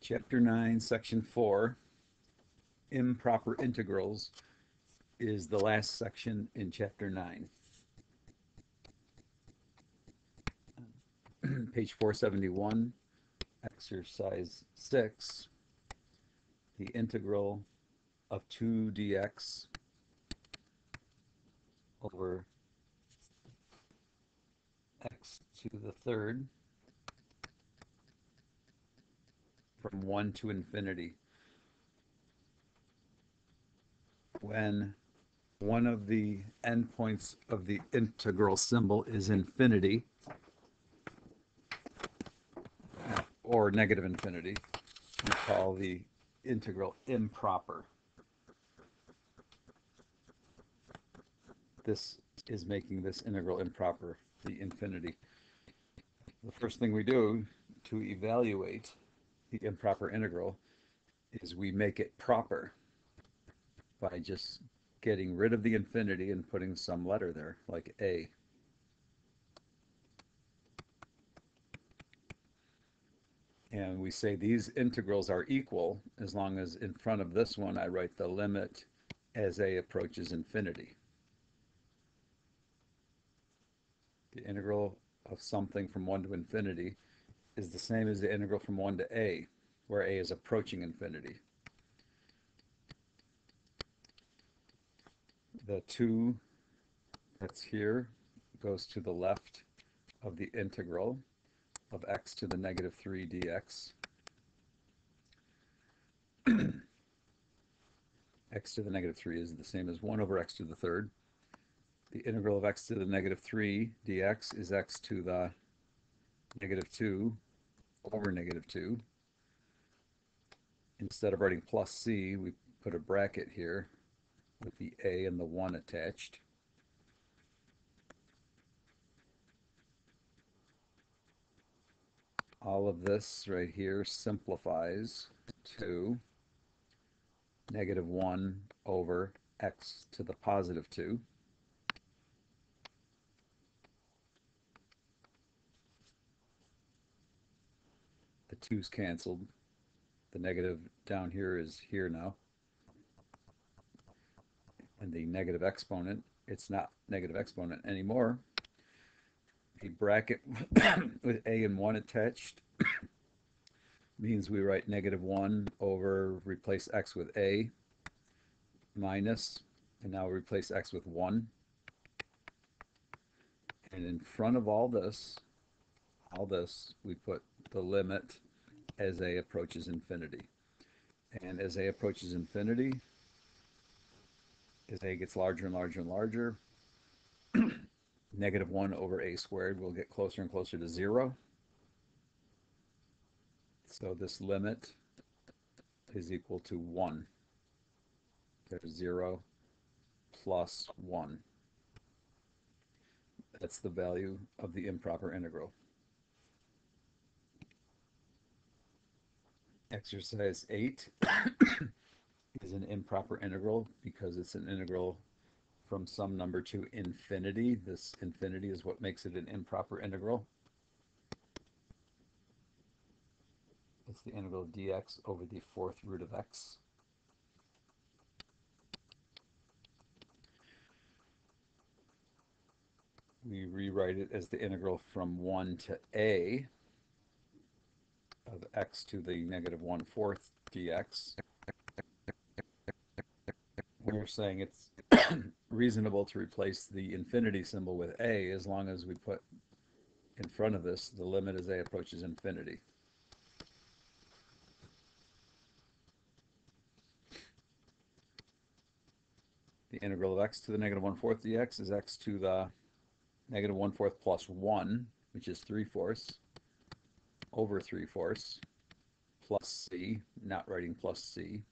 Chapter 9, Section 4, Improper Integrals, is the last section in Chapter 9. Page 471, Exercise 6, the integral of 2 dx over x to the third from 1 to infinity. When one of the endpoints of the integral symbol is infinity, or negative infinity, we call the integral improper. This is making this integral improper, the infinity. The first thing we do to evaluate the improper integral is we make it proper by just getting rid of the infinity and putting some letter there, like a. And we say these integrals are equal as long as in front of this one I write the limit as a approaches infinity. The integral of something from 1 to infinity is the same as the integral from 1 to a, where a is approaching infinity. The 2 that's here goes to the left of the integral of x to the negative 3 dx. X to the negative 3 is the same as 1 over x to the third. The integral of x to the negative 3 dx is x to the negative 2 over negative 2. Instead of writing plus c, we put a bracket here with the a and the 1 attached. All of this right here simplifies to negative 1 over x to the positive 2. The 2's canceled. The negative down here is here now. And the negative exponent, it's not negative exponent anymore. The bracket with a and 1 attached means we write negative 1 over, replace x with a, minus, and now replace x with 1. And in front of all this, we put the limit as a approaches infinity. And as a approaches infinity, as a gets larger and larger and larger, negative 1 over a squared will get closer and closer to 0. So this limit is equal to 1. There's 0 plus 1. That's the value of the improper integral. Exercise 8 is an improper integral because it's an integral from some number to infinity. This infinity is what makes it an improper integral. It's the integral of dx over the 4th root of x. We rewrite it as the integral from 1 to a of x to the negative 1/4 dx. We're saying it's reasonable to replace the infinity symbol with a as long as we put in front of this the limit as a approaches infinity. The integral of x to the negative 1/4 dx is x to the negative 1/4 plus 1, which is 3/4, over 3/4, plus c, not writing plus c.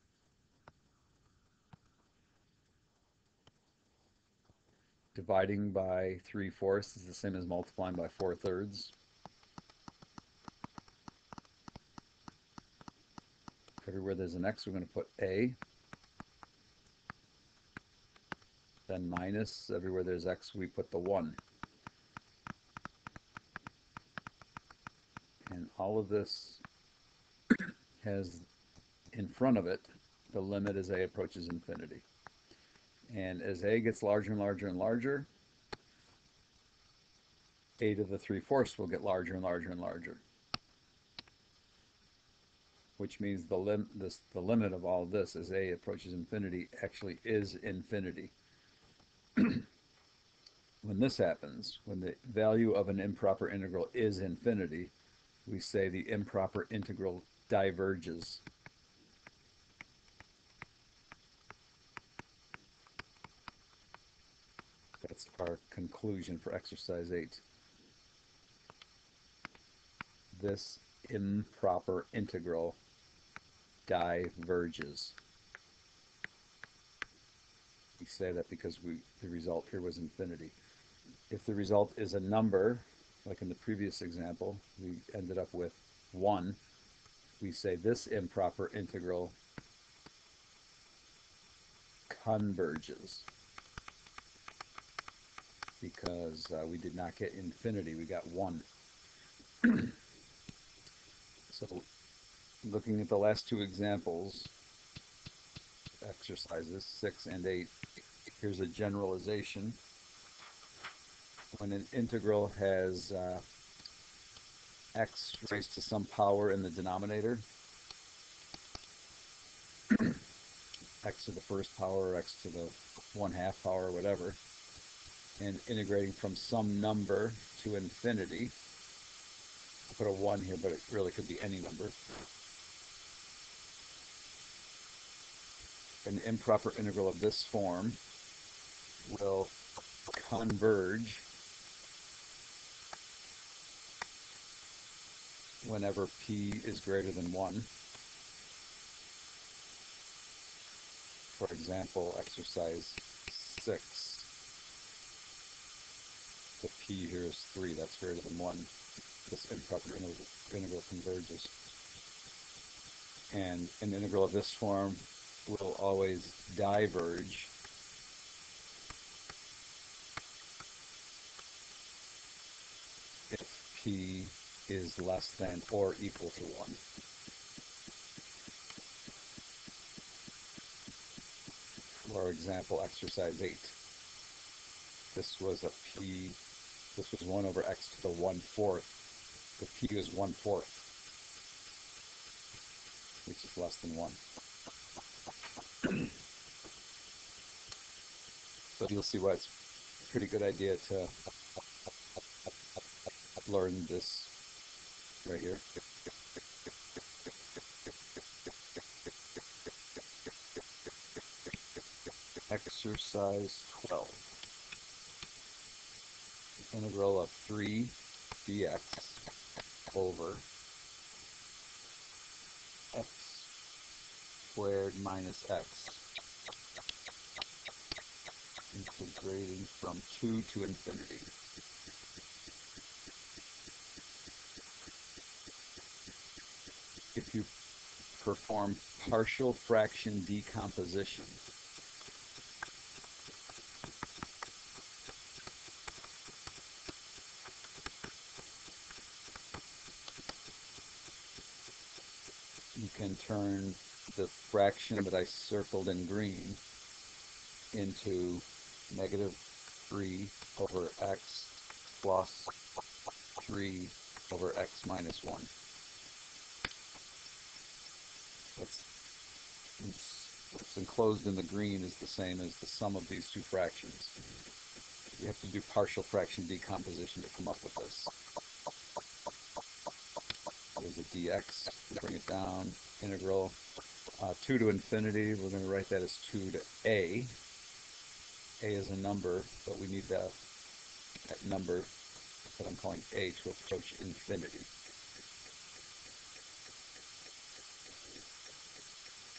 Dividing by 3/4 is the same as multiplying by 4/3. Everywhere there's an x, we're going to put a. Then minus, everywhere there's x, we put the 1. And all all of this has in front of it the limit as a approaches infinity. And as a gets larger and larger and larger, a to the 3/4 will get larger and larger and larger, which means the limit of all this as a approaches infinity actually is infinity. When this happens, when the value of an improper integral is infinity, we say the improper integral diverges. That's our conclusion for exercise 8. This improper integral diverges. We say that because the result here was infinity. If the result is a number, like in the previous example, we ended up with 1, we say this improper integral converges, because we did not get infinity, we got 1. So looking at the last two examples, exercises 6 and 8, here's a generalization. When an integral has x raised to some power in the denominator, x to the first power, or x to the 1/2 power, or whatever, and integrating from some number to infinity, I'll put a 1 here, but it really could be any number. An improper integral of this form will converge whenever p is greater than 1. For example, exercise 6, the p here is 3, that's greater than 1. This improper integral converges. And an integral of this form will always diverge if p is less than or equal to 1. For example, exercise 8. This was a p, this was 1 over x to the 1/4. The p is 1/4, which is less than 1. So you'll see why it's a pretty good idea to learn this right here. Exercise 12. Integral of 3 dx over x squared minus x, integrating from 2 to infinity. If you perform partial fraction decomposition, you can turn the fraction that I circled in green into -3 over x plus 3 over x minus 1. What's enclosed in the green is the same as the sum of these two fractions. You have to do partial fraction decomposition to come up with this. There's a dx, bring it down, integral 2 to infinity, we're going to write that as 2 to a. A is a number, but we need that number that I'm calling a to approach infinity.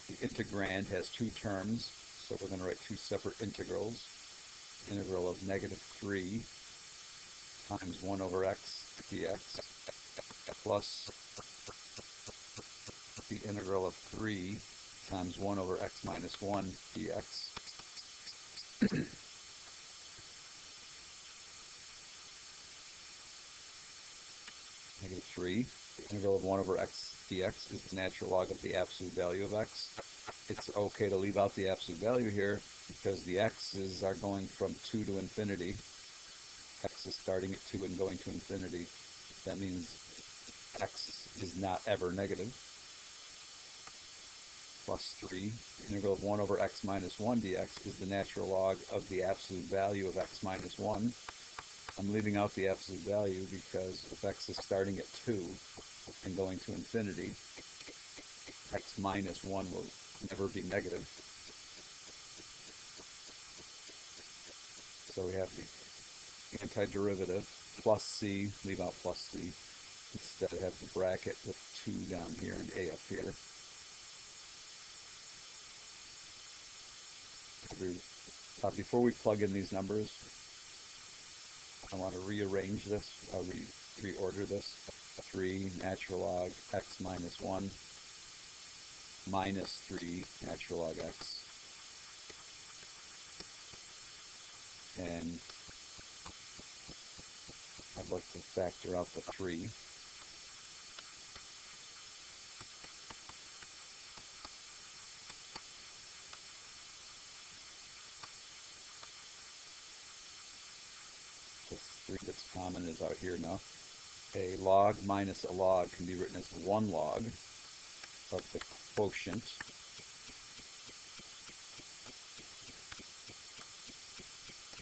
The integrand has two terms, so we're going to write two separate integrals. Integral of -3 times 1 over x dx plus the integral of 3 times 1 over x minus 1 dx. -3 Integral of 1 over x dx is the natural log of the absolute value of x. It's okay to leave out the absolute value here because the x's are going from 2 to infinity. X is starting at 2 and going to infinity. That means x is not ever negative. Plus 3. Integral of 1 over x minus 1 dx is the natural log of the absolute value of x minus 1. I'm leaving out the absolute value because if x is starting at 2 and going to infinity, x minus 1 will never be negative. So we have the antiderivative plus c, leave out plus c. Instead have the bracket with 2 down here and a up here. Before we plug in these numbers, I want to rearrange this, reorder this. 3 natural log x minus 1 minus 3 natural log x. And I'd like to factor out the 3. This 3 that's common is out here now. A log minus a log can be written as 1 log of the quotient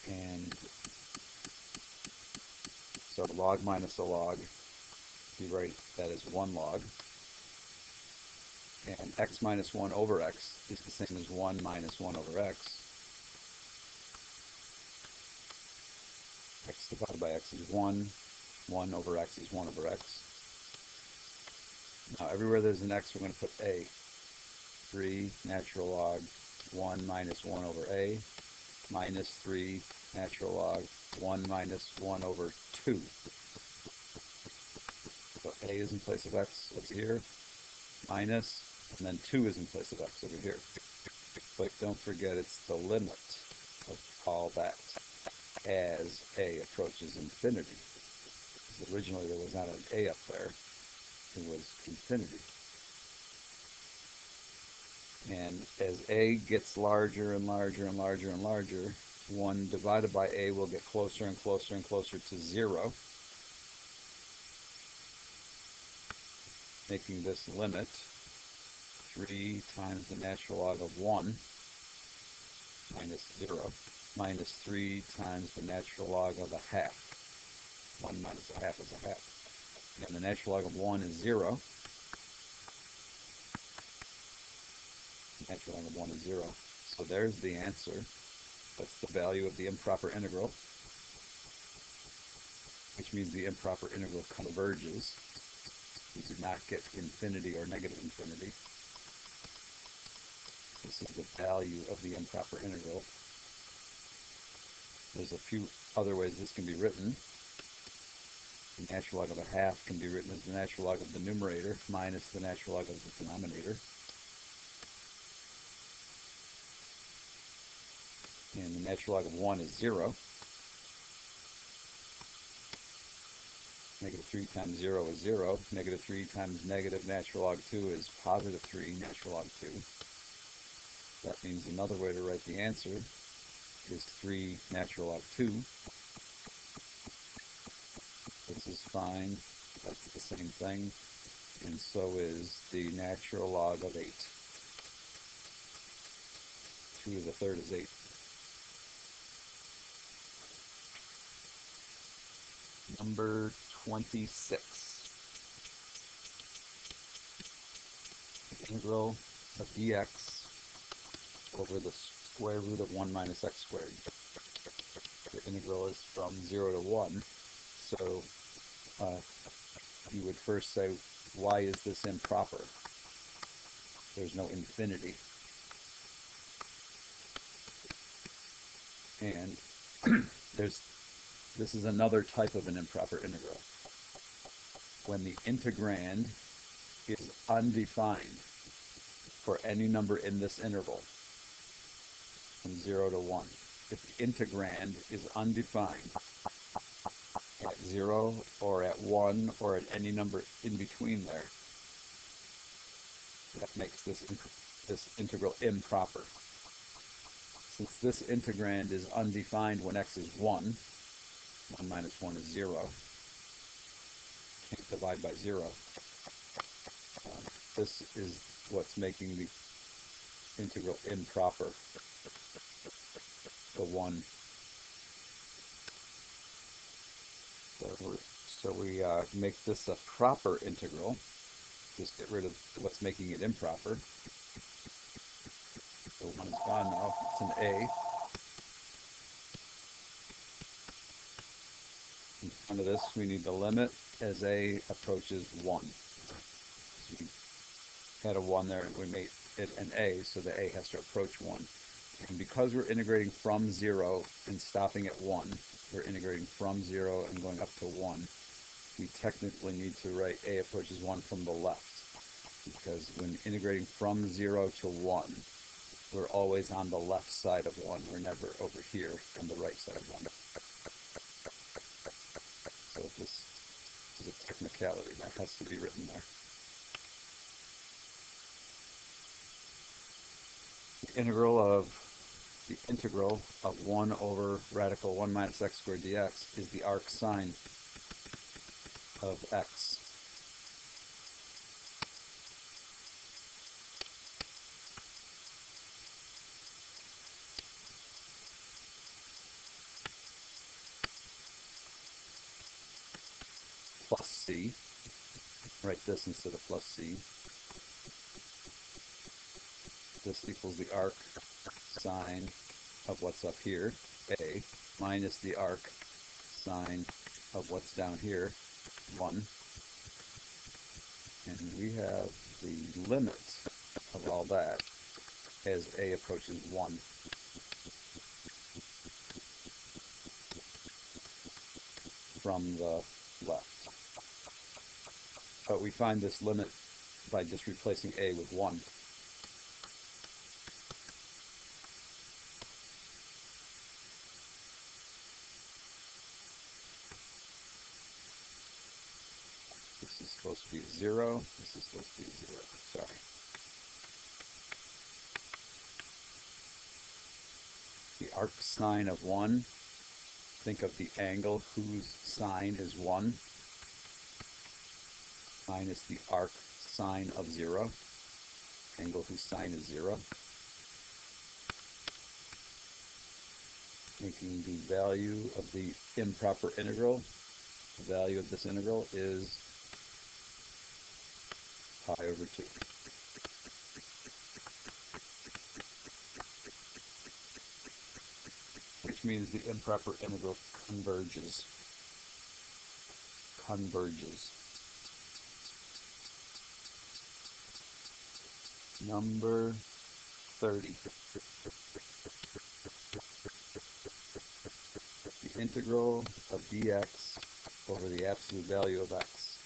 and so log minus a log, you write that as 1 log, and x minus 1 over x is the same as 1 minus 1 over x. X divided by x is 1. 1 over x is 1 over x. Now everywhere there's an x, we're going to put a. 3 natural log 1 minus 1 over a minus 3 natural log 1 minus 1 over 2. So a is in place of x over here, minus, and then 2 is in place of x over here. But don't forget it's the limit of all that as a approaches infinity. Because originally there was not an a up there, it was infinity. And as a gets larger and larger and larger and larger, 1 divided by a will get closer and closer and closer to 0, making this limit 3 times the natural log of 1 minus 0 minus 3 times the natural log of a half. 1 minus a half is a half. And the natural log of 1 is 0. Natural log of 1 is 0. So there's the answer. That's the value of the improper integral, which means the improper integral converges. You do not get infinity or negative infinity. This is the value of the improper integral. There's a few other ways this can be written. The natural log of a half can be written as the natural log of the numerator minus the natural log of the denominator. And the natural log of 1 is 0. Negative 3 times 0 is 0. Negative 3 times negative natural log 2 is positive 3 natural log 2. That means another way to write the answer is 3 natural log 2. This is fine. That's the same thing. And so is the natural log of 8. 2 to the third is 8. Number 26. The integral of dx over the square root of 1 minus x squared. The integral is from 0 to 1. So you would first say, why is this improper? There's no infinity. And this is another type of an improper integral. When the integrand is undefined for any number in this interval, from 0 to 1. If the integrand is undefined, at 0 or at 1 or at any number in between there. That makes this integral improper. Since this integrand is undefined when x is 1, 1 minus 1 is 0, can't divide by 0. This is what's making the integral improper, the 1. So we make this a proper integral. Just get rid of what's making it improper. So 1 is gone now. It's an a. In front of this, we need the limit as a approaches 1. So we had a 1 there, and we made it an a, so the a has to approach 1. And because we're integrating from 0 and stopping at 1, we're integrating from 0 and going up to 1. We technically need to write a approaches 1 from the left, because when integrating from 0 to 1, we're always on the left side of 1. We're never over here on the right side of 1. So this is a technicality that has to be written there. The integral of 1 over radical 1 minus x squared dx is the arc sine of x. Plus c. Write this instead of plus c. This equals the arc sine of what's up here, a, minus the arc sine of what's down here, 1. And we have the limit of all that as a approaches 1. From the left. But we find this limit by just replacing a with 1. This is supposed to be 0. This is supposed to be 0. Sorry. The arc sine of 1. Think of the angle whose sine is 1 minus the arc sine of 0. Angle whose sine is 0. Making the value of the improper integral, the value of this integral is pi over 2. Which means the improper integral converges. Number 30. The integral of dx over the absolute value of x.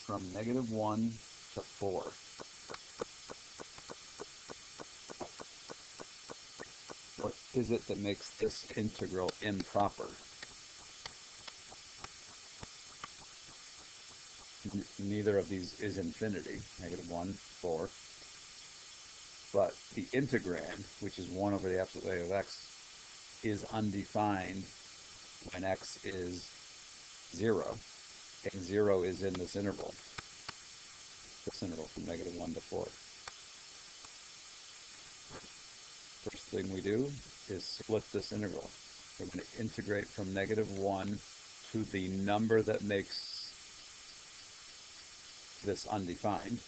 From -1 to 4. What is it that makes this integral improper? Neither of these is infinity, -1, 4. But the integrand, which is 1 over the absolute value of x, is undefined when x is 0. And 0 is in this interval from -1 to 4. First thing we do is split this integral. We're going to integrate from -1 to the number that makes this undefined.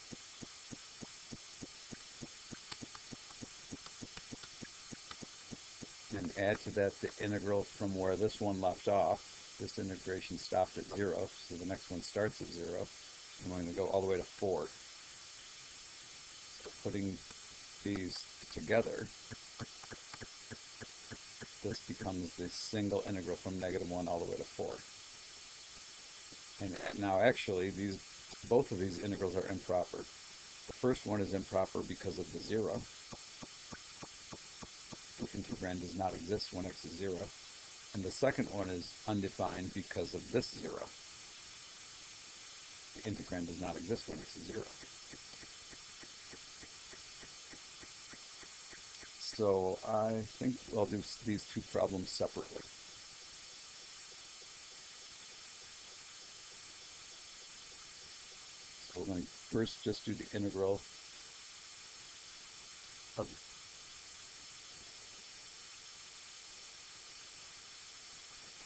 And add to that the integral from where this one left off. This integration stopped at 0, so the next one starts at 0. And we're going to go all the way to 4. So putting these together, this becomes the single integral from -1 all the way to 4. And now actually, both of these integrals are improper. The first one is improper because of the 0. integrand does not exist when x is 0. And the second one is undefined because of this 0. The integrand does not exist when x is 0. So I think I'll do these two problems separately. So we're going to first just do the integral of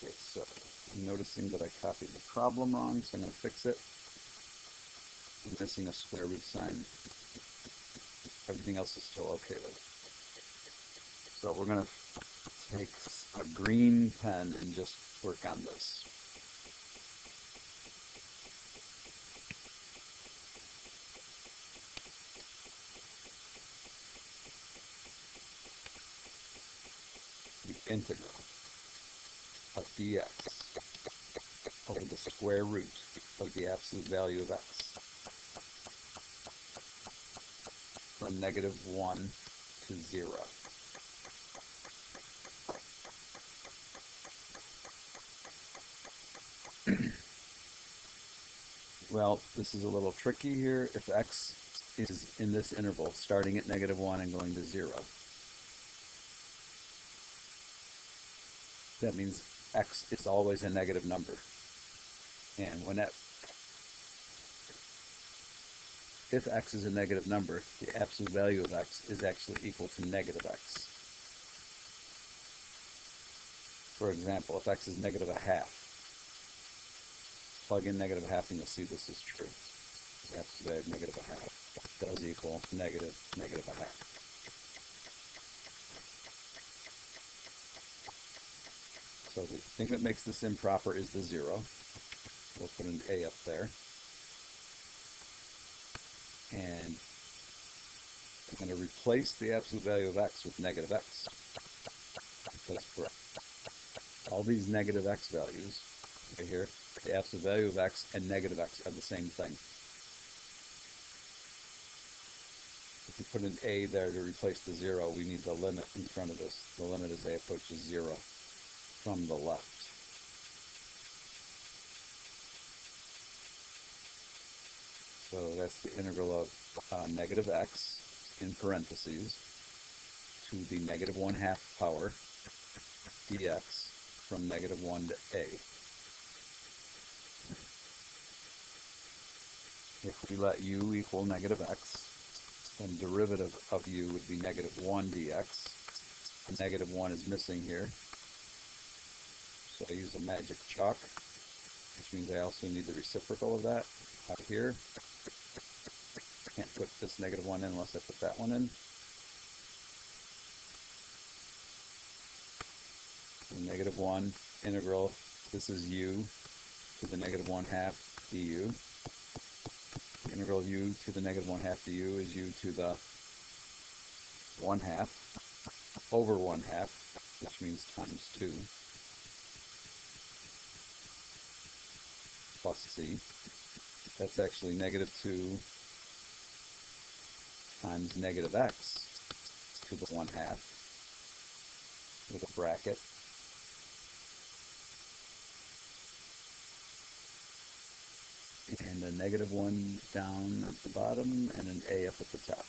okay, so I'm noticing that I copied the problem wrong, so I'm going to fix it. I'm missing a square root sign. Everything else is still okay though. So we're going to take a green pen and just work on this. The integral of dx over the square root of the absolute value of x from -1 to 0. Well, this is a little tricky here. If x is in this interval, starting at -1 and going to 0, that means x is always a negative number. And if x is a negative number, the absolute value of x is actually equal to -x. For example, if x is -1/2, plug in -1/2 and you'll see this is true. The absolute value of -1/2 does equal -1/2. So the thing that makes this improper is the 0. We'll put an A up there. And I'm going to replace the absolute value of x with -x. That's correct. All these -x values right here, the absolute value of x and -x are the same thing. If we put an A there to replace the 0, we need the limit in front of this. The limit as A approaches 0 from the left. So that's the integral of -x in parentheses to the -1/2 power dx from -1 to a. If we let u equal -x, then derivative of u would be -1 dx. The -1 is missing here, so I use a magic chalk, which means I also need the reciprocal of that out here. Can't put this -1 in unless I put that one in. The -1 integral, this is u to the -1/2 du. The integral of u to the -1/2 du is u to the 1/2 over 1/2, which means times 2, plus c. That's actually -2 times -x to the 1/2 with a bracket. And a -1 down at the bottom and an A up at the top.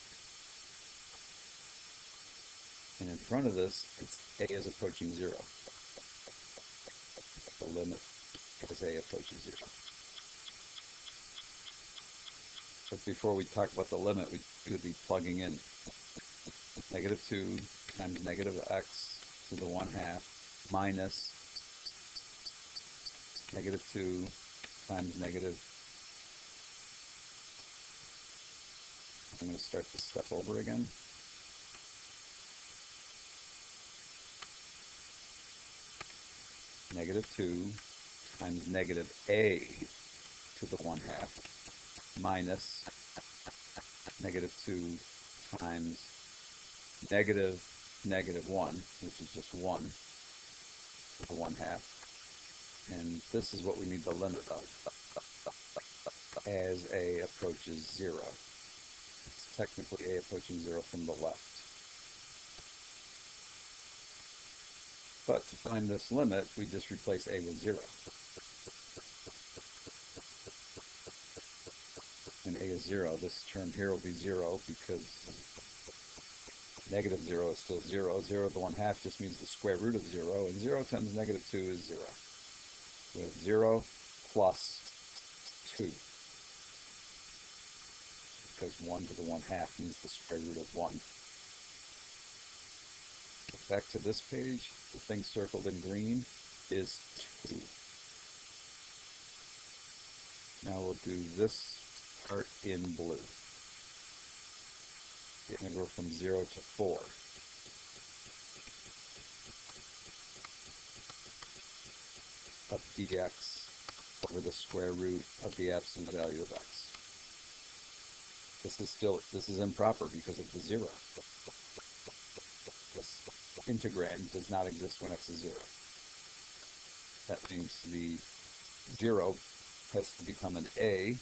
And in front of this, it's A is approaching 0. The limit as A approaches 0. But before we talk about the limit, we would be plugging in -2 times -x to the 1/2 minus -2 times I'm going to start this step over again. -2 times -a to the 1/2 minus -2 times -1, which is just 1 to the 1/2. And this is what we need the limit of as a approaches 0. It's technically a approaching 0 from the left. But to find this limit, we just replace a with 0. And a is 0. This term here will be 0 because negative 0 is still 0. 0 to the 1/2 just means the square root of 0. And 0 times negative 2 is 0. We have 0 plus 2. Because 1 to the 1/2 means the square root of 1. Back to this page, the thing circled in green is 2. Now we'll do this part in blue. The integral from 0 to 4. Of dx over the square root of the absolute value of x. This is improper because of the 0. This integrand does not exist when x is 0. That means the 0 has to become an a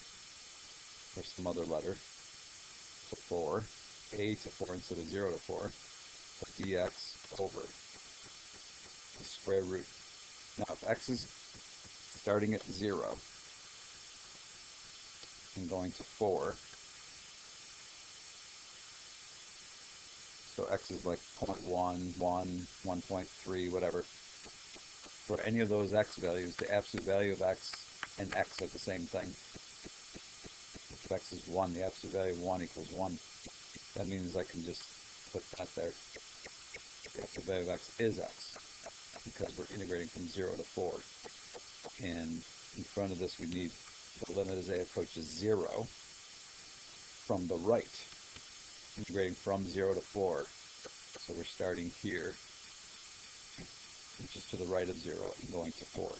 or some other letter to 4, a to 4 instead of 0 to 4, of dx over the square root. Now if x is starting at 0 and going to 4, so x is like 0.1, 1, 1.3, whatever. For any of those x values, the absolute value of x and x are the same thing. If x is 1, the absolute value of 1 equals 1. That means I can just put that there. The absolute value of x is x, because we're integrating from 0 to 4. And in front of this we need the limit as a approaches 0 from the right, integrating from 0 to 4. So we're starting here, which is to the right of 0, and going to 4.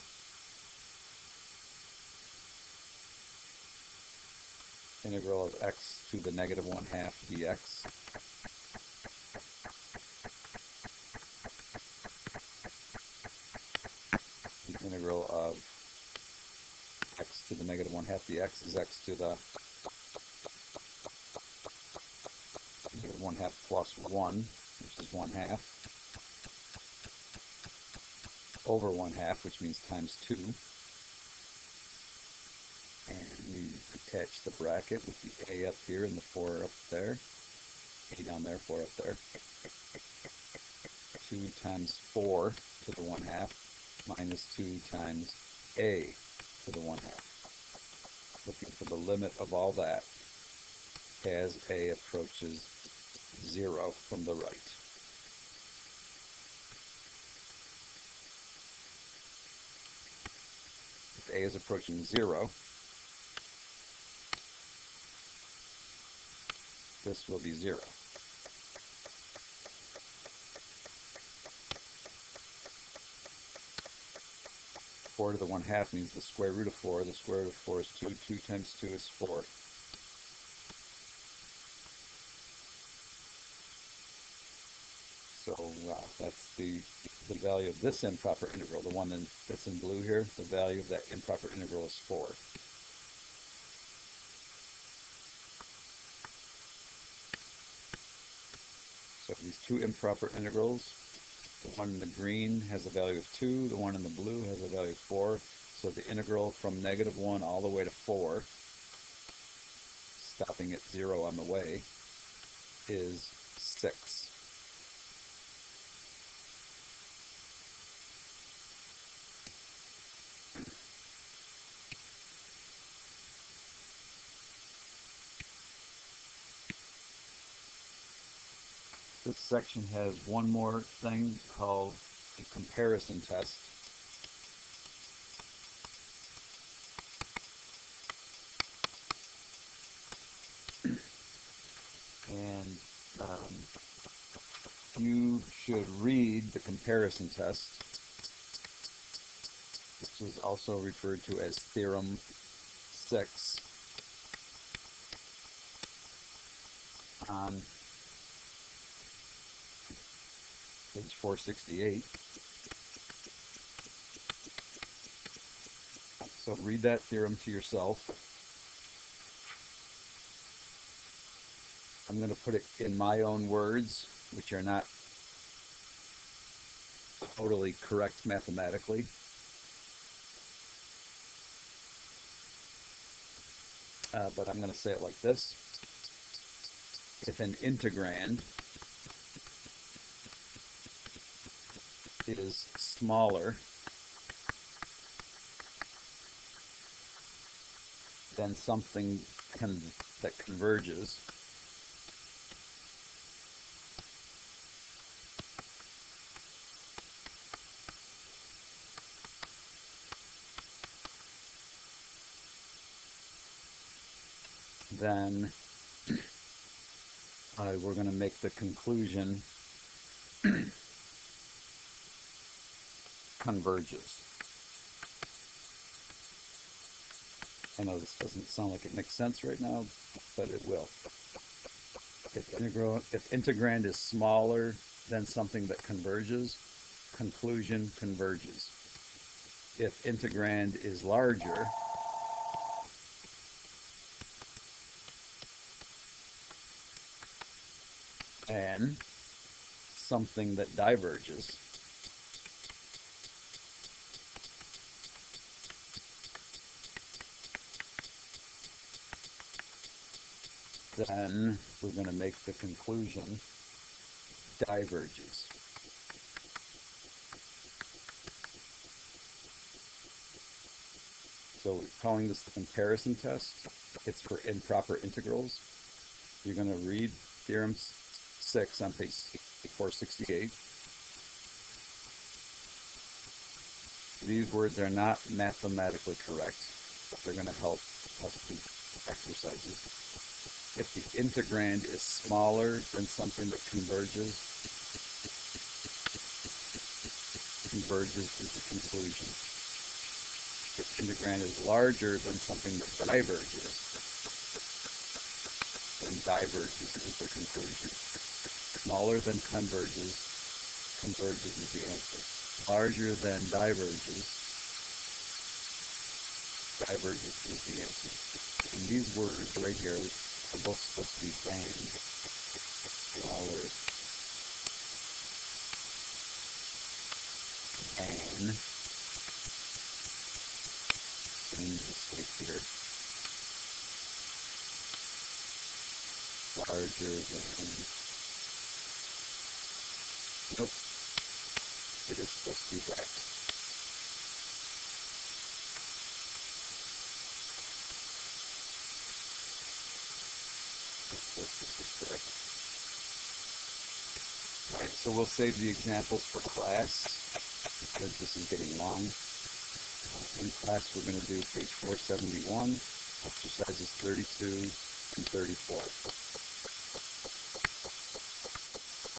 Integral of x to the negative 1/2 dx. The integral of x to the negative 1/2 dx is x to the negative 1/2 plus 1, which is 1/2, over 1/2, which means times 2. And we attach the bracket with the a up here and the 4 up there. A down there, 4 up there. 2 times 4 to the 1/2 minus 2 times a to the 1/2. Looking for the limit of all that as a approaches 0 from the right. If a is approaching 0, this will be 0. Four to the 1/2 means the square root of 4. The square root of 4 is 2. 2 times 2 is 4. So that's the value of this improper integral. The one that's in blue here, the value of that improper integral is 4. So these two improper integrals, the one in the green has a value of 2, the one in the blue has a value of 4. So the integral from negative 1 all the way to 4, stopping at 0 on the way, is 6. This section has one more thing called a comparison test. And you should read the comparison test, which is also referred to as Theorem 6, on page 468. So read that theorem to yourself. I'm going to put it in my own words, which are not totally correct mathematically. But I'm going to say it like this. If an integrand is smaller than something that converges, then we're going to make the conclusion converges. I know this doesn't sound like it makes sense right now, but it will. If integrand is smaller than something that converges, conclusion converges. If integrand is larger than something that diverges, then we're going to make the conclusion diverges. So we're calling this the comparison test. It's for improper integrals. You're going to read Theorem 6 on page 468. These words are not mathematically correct, but they're going to help us do exercises. If the integrand is smaller than something that converges is the conclusion. If integrand is larger than something that diverges, then diverges is the conclusion. Smaller than converges is the answer. Larger than diverges is the answer. And these words right here are both supposed to be than. Smaller than. Mistake here. Larger than. Nope. It is supposed to be that. This is correct. Alright, so we'll save the examples for class because this is getting long. In class, we're going to do page 471, exercises 32 and 34.